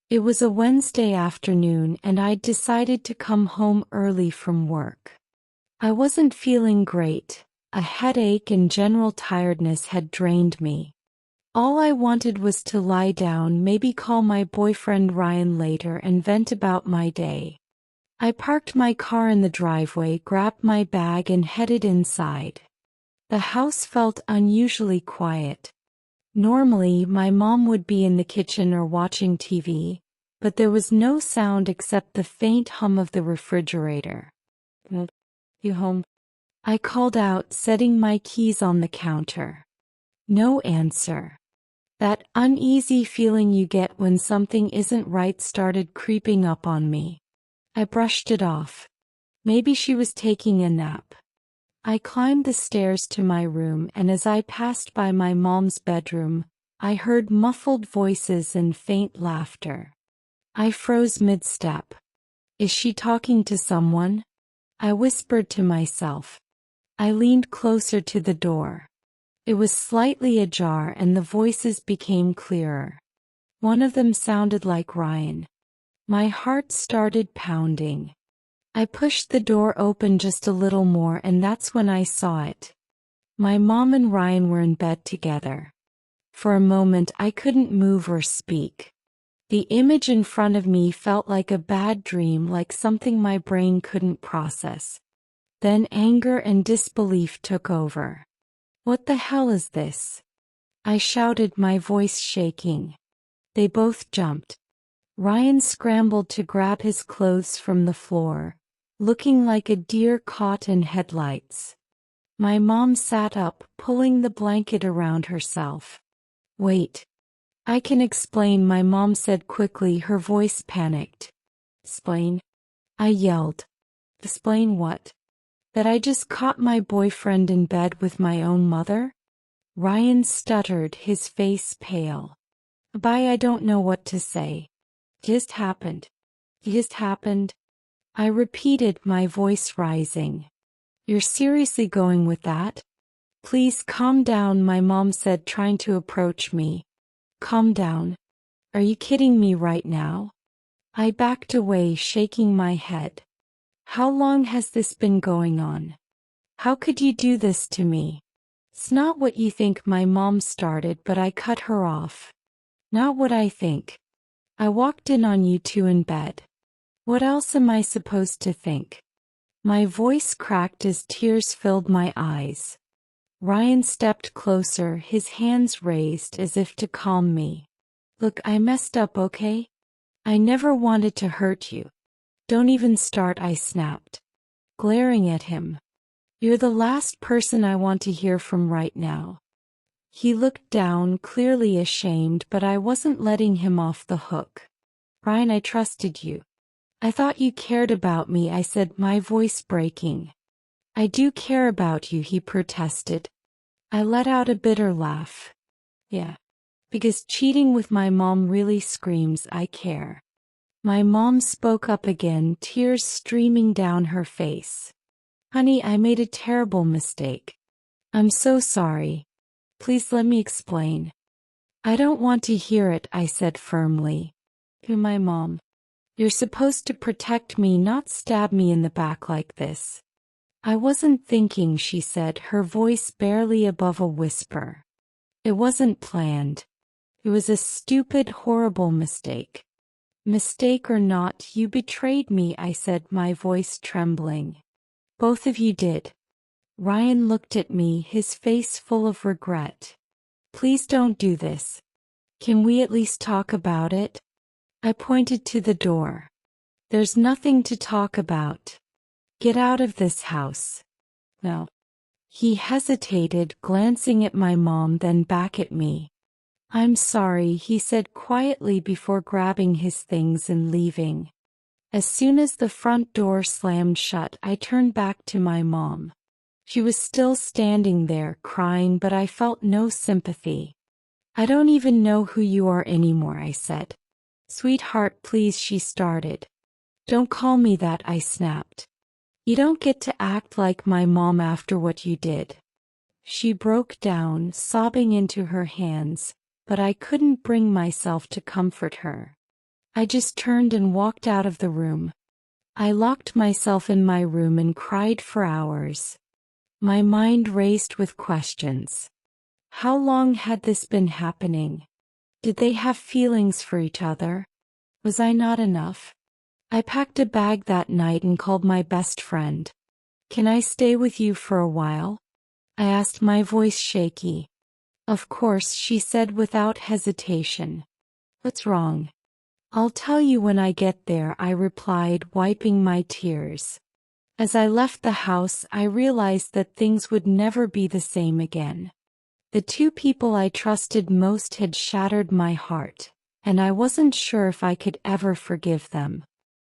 It was a Wednesday afternoon and I'd decided to come home early from work. I wasn't feeling great. A headache and general tiredness had drained me. All I wanted was to lie down, maybe call my boyfriend Ryan later and vent about my day. I parked my car in the driveway, grabbed my bag and headed inside. The house felt unusually quiet. Normally, my mom would be in the kitchen or watching TV, but there was no sound except the faint hum of the refrigerator. "You home?" I called out, setting my keys on the counter. No answer. That uneasy feeling you get when something isn't right started creeping up on me. I brushed it off. Maybe she was taking a nap. I climbed the stairs to my room, and as I passed by my mom's bedroom, I heard muffled voices and faint laughter. I froze mid-step. Is she talking to someone? I whispered to myself. I leaned closer to the door. It was slightly ajar and the voices became clearer. One of them sounded like Ryan. My heart started pounding. I pushed the door open just a little more, and that's when I saw it. My mom and Ryan were in bed together. For a moment I couldn't move or speak. The image in front of me felt like a bad dream, like something my brain couldn't process. Then anger and disbelief took over. "What the hell is this?" I shouted, my voice shaking. They both jumped. Ryan scrambled to grab his clothes from the floor, looking like a deer caught in headlights. My mom sat up, pulling the blanket around herself. "Wait. I can explain," my mom said quickly, her voice panicked. "Explain?" I yelled. "Explain what? That I just caught my boyfriend in bed with my own mother?" Ryan stuttered, his face pale. "I don't know what to say. Just happened. Just happened." I repeated, my voice rising. "You're seriously going with that?" "Please calm down," my mom said, trying to approach me. "Calm down? Are you kidding me right now?" I backed away, shaking my head. "How long has this been going on? How could you do this to me?" "It's not what you think," my mom started, but I cut her off. "Not what I think. I walked in on you two in bed. What else am I supposed to think?" My voice cracked as tears filled my eyes. Ryan stepped closer, his hands raised as if to calm me. "Look, I messed up, okay? I never wanted to hurt you. Don't even start," I snapped, glaring at him. "You're the last person I want to hear from right now." He looked down, clearly ashamed, but I wasn't letting him off the hook. "Ryan, I trusted you. I thought you cared about me," I said, my voice breaking. "I do care about you," he protested. I let out a bitter laugh. "Yeah. Because cheating with my mom really screams I care." My mom spoke up again, tears streaming down her face. "Honey, I made a terrible mistake. I'm so sorry. Please let me explain." "I don't want to hear it," I said firmly. "To my mom. You're supposed to protect me, not stab me in the back like this." "I wasn't thinking," she said, her voice barely above a whisper. "It wasn't planned. It was a stupid, horrible mistake." "Mistake or not, you betrayed me," I said, my voice trembling. "Both of you did." Ryan looked at me, his face full of regret. "Please don't do this. Can we at least talk about it?" I pointed to the door. "There's nothing to talk about. Get out of this house." "No." He hesitated, glancing at my mom, then back at me. "I'm sorry," he said quietly before grabbing his things and leaving. As soon as the front door slammed shut, I turned back to my mom. She was still standing there, crying, but I felt no sympathy. "I don't even know who you are anymore," I said. "Sweetheart, please," she started. "Don't call me that," I snapped. "You don't get to act like my mom after what you did." She broke down, sobbing into her hands, but I couldn't bring myself to comfort her. I just turned and walked out of the room. I locked myself in my room and cried for hours. My mind raced with questions. How long had this been happening? Did they have feelings for each other? Was I not enough? I packed a bag that night and called my best friend. "Can I stay with you for a while?" I asked, my voice shaky. "Of course," she said without hesitation. "What's wrong?" "I'll tell you when I get there," I replied, wiping my tears. As I left the house, I realized that things would never be the same again. The two people I trusted most had shattered my heart, and I wasn't sure if I could ever forgive them.